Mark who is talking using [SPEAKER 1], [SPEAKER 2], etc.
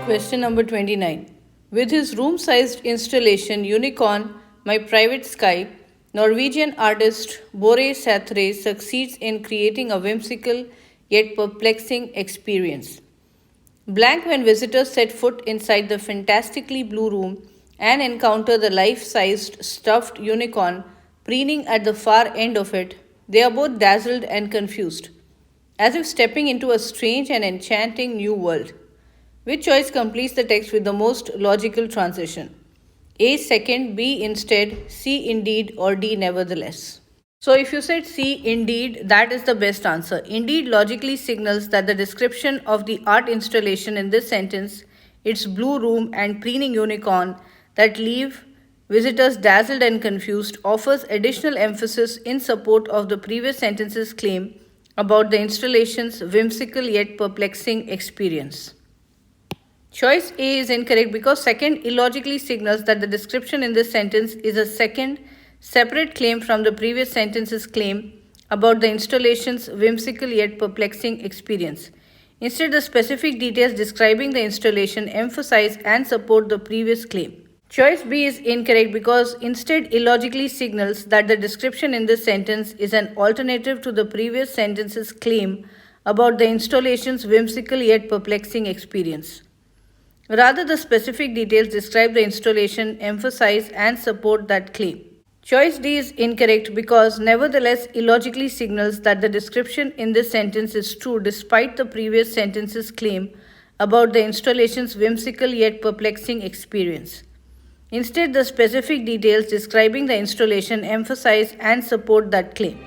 [SPEAKER 1] Question number 29. With his room sized installation Unicorn, My Private Sky, Norwegian artist Børre Sæthre succeeds in creating a whimsical yet perplexing experience. Blank when visitors set foot inside the fantastically blue room and encounter the life sized stuffed unicorn preening at the far end of it, they are both dazzled and confused, as if stepping into a strange and enchanting new world. Which choice completes the text with the most logical transition? A second, B instead, C indeed, or D nevertheless? So, if you said C indeed, that is the best answer. Indeed logically signals that the description of the art installation in this sentence, its blue room and preening unicorn that leave visitors dazzled and confused, offers additional emphasis in support of the previous sentence's claim about the installation's whimsical yet perplexing experience. Choice A is incorrect because second illogically signals that the description in this sentence is a second, separate claim from the previous sentence's claim about the installation's whimsical yet perplexing experience. Instead, the specific details describing the installation emphasize and support the previous claim. Choice B is incorrect because instead illogically signals that the description in this sentence is an alternative to the previous sentence's claim about the installation's whimsical yet perplexing experience. Rather, the specific details describe the installation, emphasize, and support that claim. Choice D is incorrect because nevertheless illogically signals that the description in this sentence is true despite the previous sentence's claim about the installation's whimsical yet perplexing experience. Instead, the specific details describing the installation emphasize and support that claim.